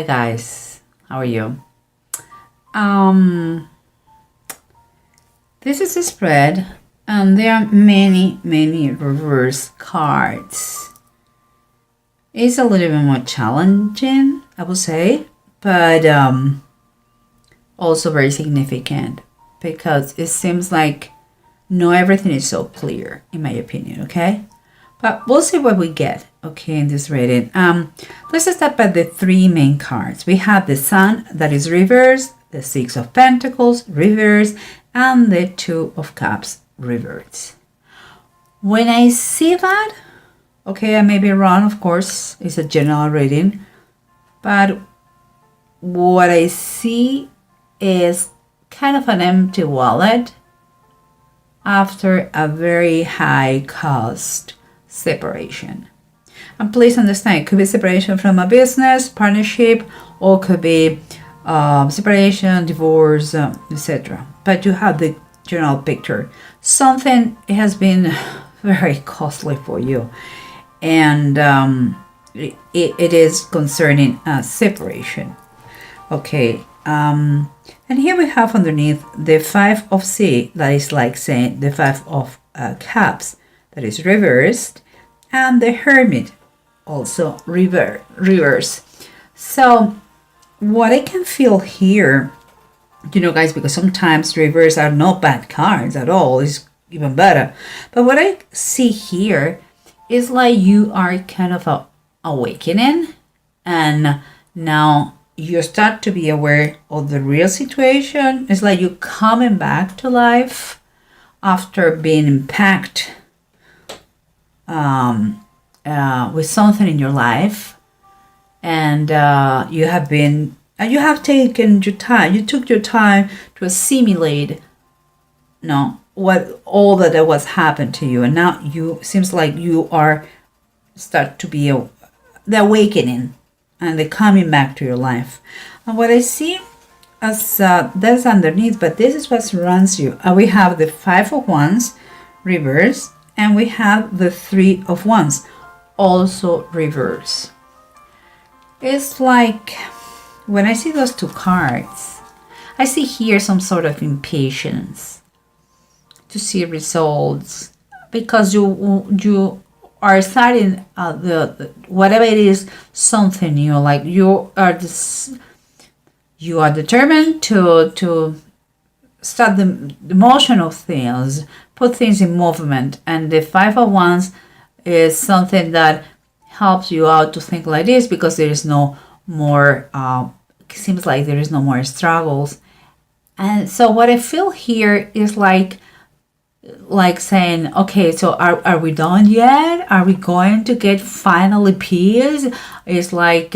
Hi guys, how are you? Um, this is a spread, and there are many reverse cards. It's a little bit more challenging, I would say, but also very significant because it seems like not everything is so clear, in my opinion. Okay, but we'll see what we get. Okay, in this reading, let's start by the three main cards. We have the Sun that is reversed, the Six of Pentacles reversed, and the Two of Cups reversed. When I see that, okay, I may be wrong, of course, it's a general reading, but what I see is kind of an empty wallet after a very high cost separation. And please understand, it could be separation from a business, partnership, or could be separation, divorce, etc. But you have the general picture. Something has been very costly for you. And it is concerning separation. Okay. And here we have underneath the Five of Sea, that is like saying the Five of Cups, that is reversed, and the Hermit, also reverse. So what I can feel here, guys, because sometimes reverse are not bad cards at all, it's even better, but what I see here is like you are kind of awakening, and now you start to be aware of the real situation. It's like you coming back to life after being impacted with something in your life, and you have taken your time. You took your time to assimilate, what all that was happened to you, and now you seems like you are start to be the awakening and the coming back to your life. And what I see as that's underneath, but this is what surrounds you. We have the Five of Wands reverse, and we have the Three of Wands also reverse. It's like when I see those two cards, I see here some sort of impatience to see results, because you are starting the whatever it is, something new. Like you are determined to start the motion of things, put things in movement, and the Five of Wands is something that helps you out to think like this, because there is no more seems like there is no more struggles. And so what I feel here is like saying, okay, so are we done yet? Are we going to get finally peace? It's like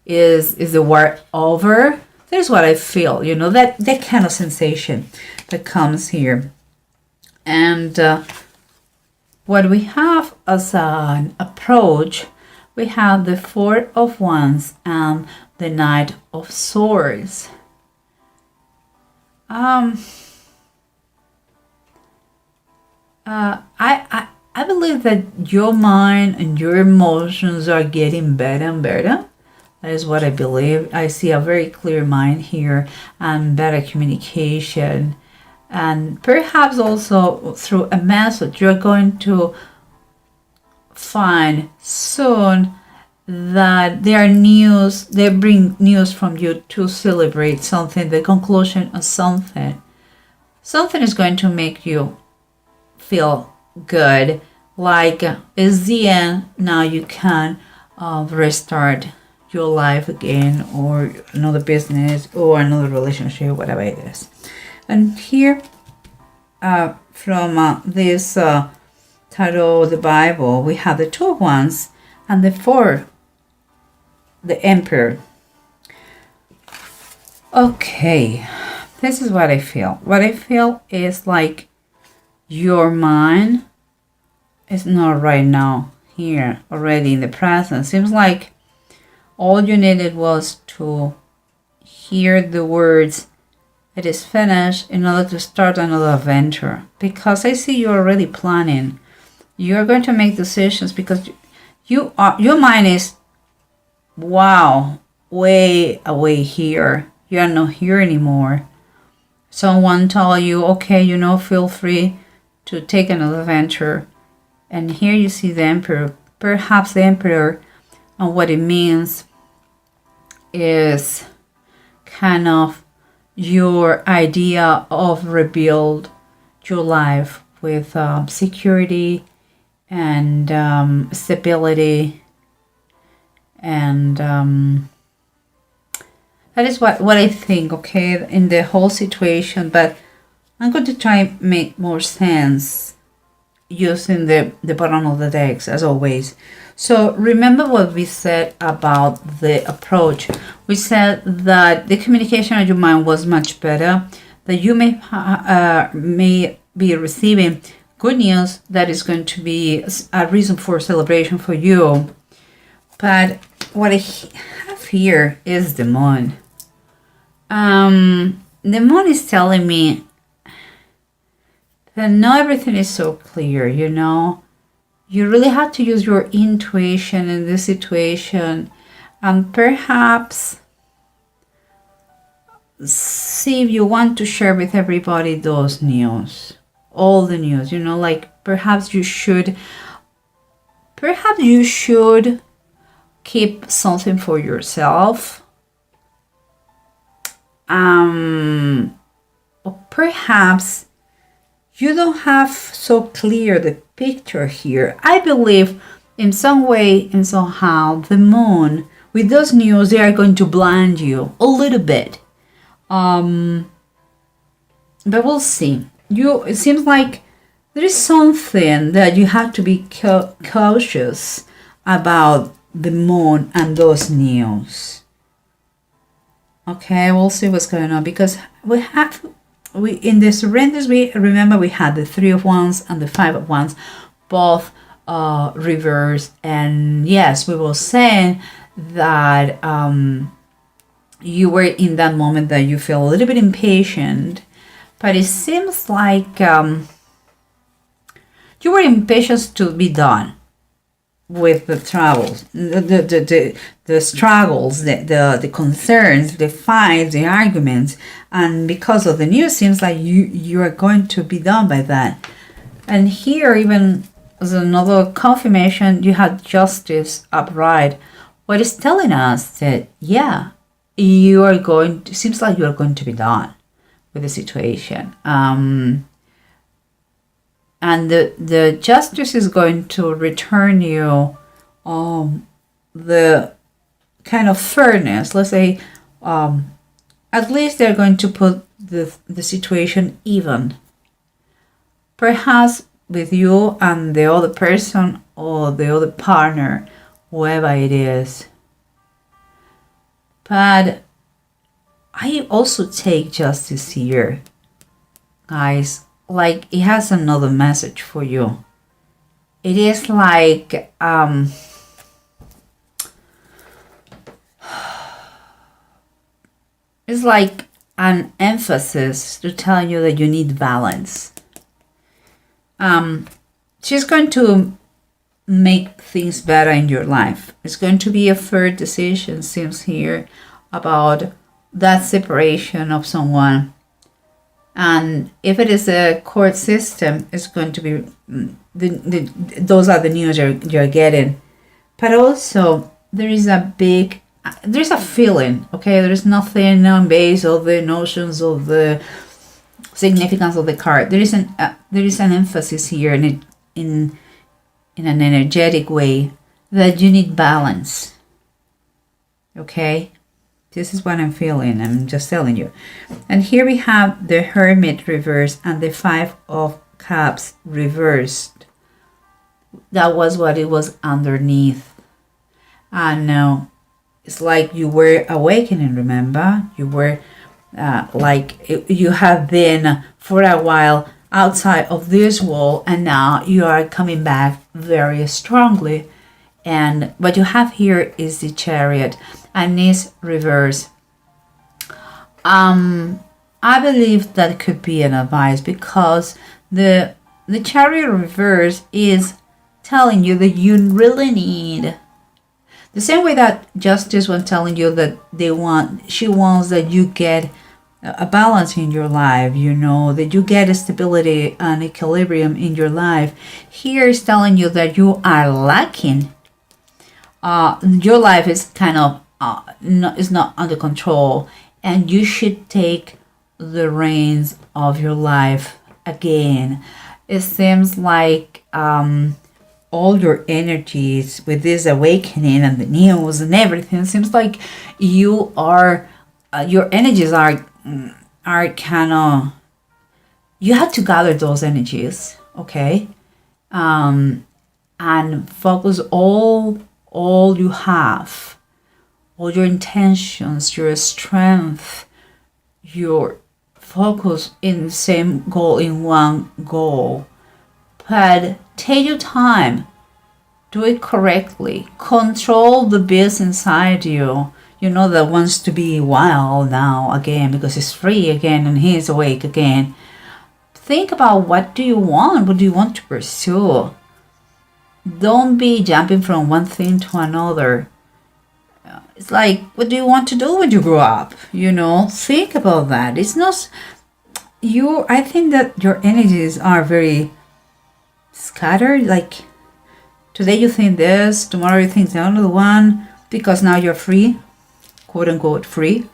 is the war over? There's what I feel, that kind of sensation that comes here. And what we have as an approach, we have the Four of Wands and the Knight of Swords. I believe that your mind and your emotions are getting better and better. That is what I believe. I see a very clear mind here and better communication. And perhaps also through a message, you're going to find soon that they bring news from you to celebrate something, the conclusion of something. Something is going to make you feel good, like it's the end. Now you can restart your life again, or another business, or another relationship, whatever it is. And here from this tarot, the Bible, we have the Two of Wands and the Four, the Emperor. Okay, this is what I feel. What I feel is like your mind is not right now here, already in the present. Seems like all you needed was to hear the words, "It is finished," in order to start another adventure. Because I see you're already planning. You're going to make decisions because your mind is, wow, way away here. You are not here anymore. Someone tell you, okay, feel free to take another venture. And here you see the Emperor. Perhaps the Emperor, and what it means is kind of your idea of rebuild your life with security and stability, and that is what I think, okay, in the whole situation. But I'm going to try and make more sense using the bottom of the decks, as always. So remember what we said about the approach. We said that the communication of your mind was much better, that you may be receiving good news that is going to be a reason for celebration for you. But what I have here is the moon. The moon is telling me that not everything is so clear, You really have to use your intuition in this situation, and perhaps see if you want to share with everybody those news, all the news, like perhaps you should keep something for yourself. Or perhaps you don't have so clear the picture here. I believe in some way and somehow the moon, with those news, they are going to blind you a little bit. But we'll see. It seems like there is something that you have to be cautious about the moon and those news. Okay, we'll see what's going on, because in the surrenders, we had the 3 of Wands and the 5 of Wands, both reversed. And yes, we were saying that you were in that moment that you feel a little bit impatient, but it seems like you were impatient to be done with the troubles, the struggles, the concerns, the fights, the arguments, and because of the news, seems like you are going to be done by that. And here, even as another confirmation, you had Justice upright. What is telling us that seems like you are going to be done with the situation. And the Justice is going to return you the kind of fairness. Let's say, at least they're going to put the situation even. Perhaps with you and the other person or the other partner, whoever it is. But I also take Justice here, guys. Like, it has another message for you. It is like it's like an emphasis to tell you that you need balance. She's going to make things better in your life. It's going to be a fair decision, seems here, about that separation of someone. And if it is a court system, it's going to be those are the news you're getting. But also there's a feeling, okay? There's nothing on base of the notions of the significance of the card. There is an emphasis here in an energetic way that you need balance. Okay? This is what I'm feeling. I'm just telling you. And here we have the Hermit reversed and the 5 of Cups reversed. That was what it was underneath. And now it's like you were awakening, remember? You were you have been for a while outside of this wall, and now you are coming back very strongly. And what you have here is the Chariot and is reverse. I believe that could be an advice, because the Chariot reverse is telling you that you really need The same way that Justice was telling you that she wants that you get a balance in your life, that you get a stability and equilibrium in your life. Here is telling you that you are lacking. Your life is kind of is not under control, and you should take the reins of your life again. It seems like all your energies with this awakening and the news and everything, it seems like you are your energies are kind of, you have to gather those energies, okay, and focus all you have, all your intentions, your strength, your focus in the same goal, in one goal. But take your time, do it correctly, control the beast inside you, that wants to be wild now again because he's free again and he's awake again. Think about what do you want to pursue. Don't be jumping from one thing to another. It's like, what do you want to do when you grow up? Think about that. It's not I think that your energies are very scattered. Like, today you think this, tomorrow you think the other one, because now you're free, quote unquote free.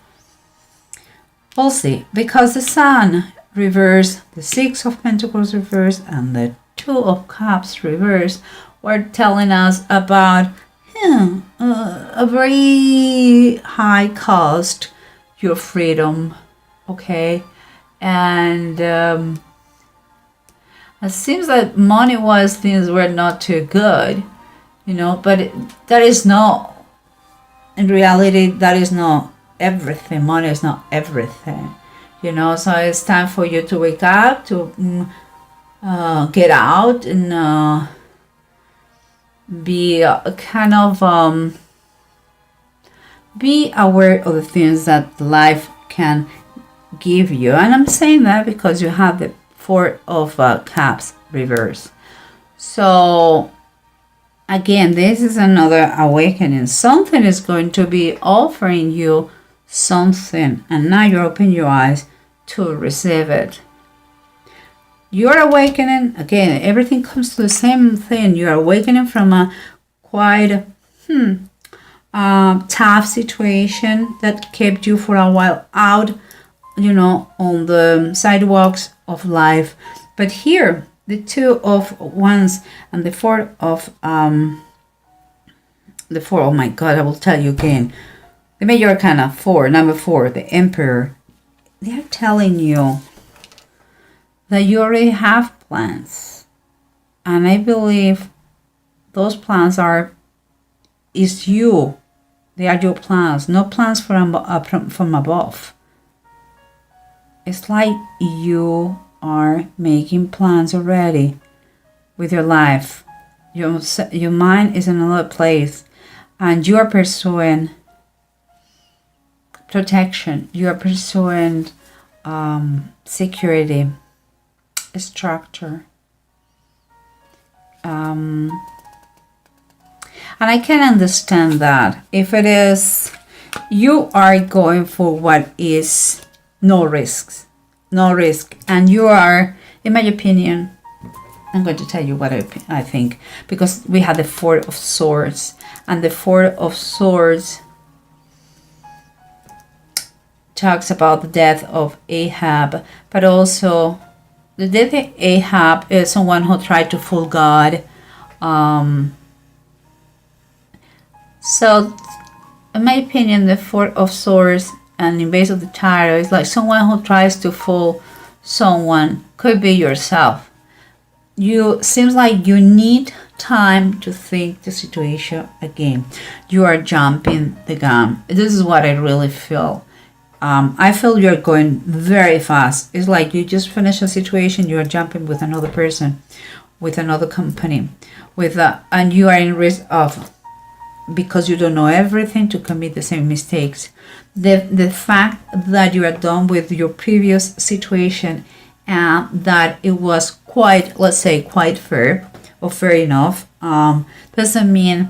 We'll see, because the Sun reverse, the Six of Pentacles reverse, and the Two of Cups reverse were telling us about a very high cost, your freedom, okay? And it seems that money-wise things were not too good, but that is not, in reality, that is not everything. Money is not everything, so it's time for you to wake up, to get out and be kind of be aware of the things that life can give you. And I'm saying that because you have the Four of Cups reverse. So again, this is another awakening. Something is going to be offering you something, and now you open your eyes to receive it. You're awakening, again, everything comes to the same thing. You're awakening from a quite tough situation that kept you for a while out, on the sidewalks of life. But here, the Two of Wands and the Four, oh my God, I will tell you again. The Major Arcana 4, number 4, the Emperor. They're telling you that you already have plans. And I believe those plans is you. They are your plans, no plans from above. It's like you are making plans already with your life. Your mind is in another place, and you are pursuing protection. You are pursuing security, structure. And I can understand that if it is, you are going for what is no risk, and you are, in my opinion, I'm going to tell you what I think, because we had the Four of Swords, and the Four of Swords talks about the death of Ahab, but also the death of Ahab is someone who tried to fool God. So, in my opinion, the Four of Swords and in base of the Tarot is like someone who tries to fool someone. Could be yourself. Seems like you need time to think the situation again. You are jumping the gun. This is what I really feel. I feel you're going very fast. It's like you just finished a situation, you are jumping with another person, with another company, and you are in risk of, because you don't know everything, to commit the same mistakes. The fact that you are done with your previous situation and that it was quite, let's say, quite fair or fair enough, doesn't mean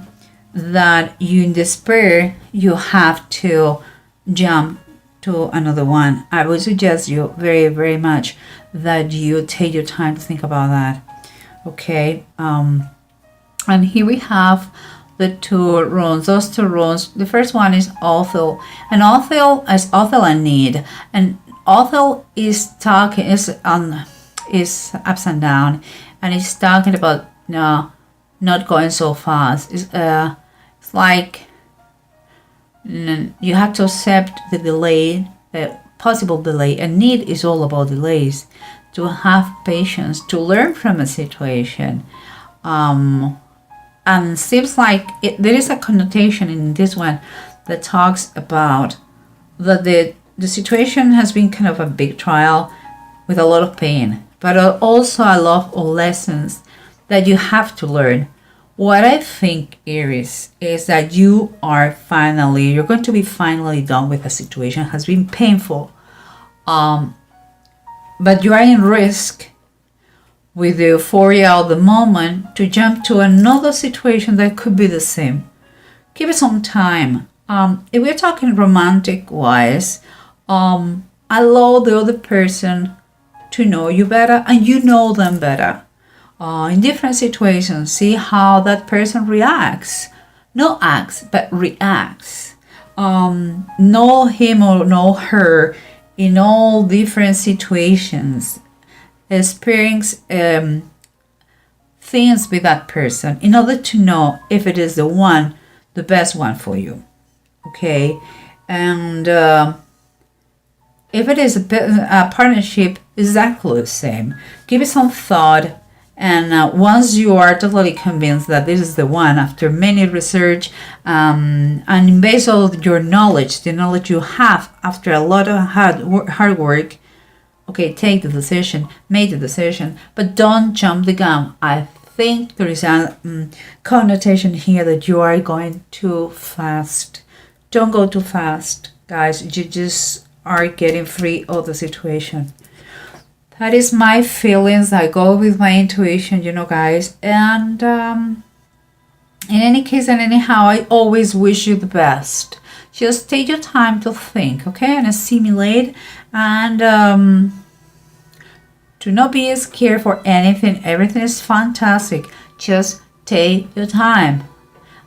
that you in despair, you have to jump to another one. I would suggest you very, very much that you take your time to think about that. Okay. And here we have the two runes. Those two runes. The first one is Othel, and Othel is Othel and Need, and Othel is talking is ups and down, and it's talking about not going so fast. It's like you have to accept the delay, the possible delay, and Need is all about delays. To have patience, to learn from a situation. And seems like there is a connotation in this one that talks about that the situation has been kind of a big trial with a lot of pain, but also a lot of lessons that you have to learn. What I think, Aries, is that you're going to be finally done with a situation. It has been painful, but you are in risk with the euphoria of the moment to jump to another situation that could be the same. Give it some time. If we're talking romantic wise, allow the other person to know you better and you know them better. In different situations, see how that person reacts. Not acts, but reacts. Know him or know her in all different situations. Experience things with that person in order to know if it is the best one for you. Okay, and if it is a partnership, exactly the same. Give it some thought, and once you are totally convinced that this is the one, after many research, and based on your knowledge, the knowledge you have after a lot of hard work, okay, take the decision, make the decision, but don't jump the gun. I think there is a connotation here that you are going too fast. Don't go too fast, guys. You just are getting free of the situation. That is my feelings. I go with my intuition, guys. And in any case and anyhow, I always wish you the best. Just take your time to think, okay, and assimilate, and do not be scared for anything. Everything is fantastic. Just take your time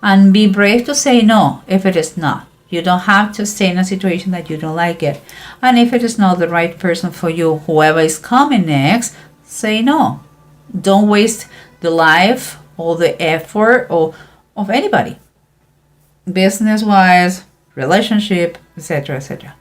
and be brave to say no if it is not. You don't have to stay in a situation that you don't like it. And if it is not the right person for you, whoever is coming next, say no. Don't waste the life or the effort of anybody. Business-wise, relationship, etc., etc.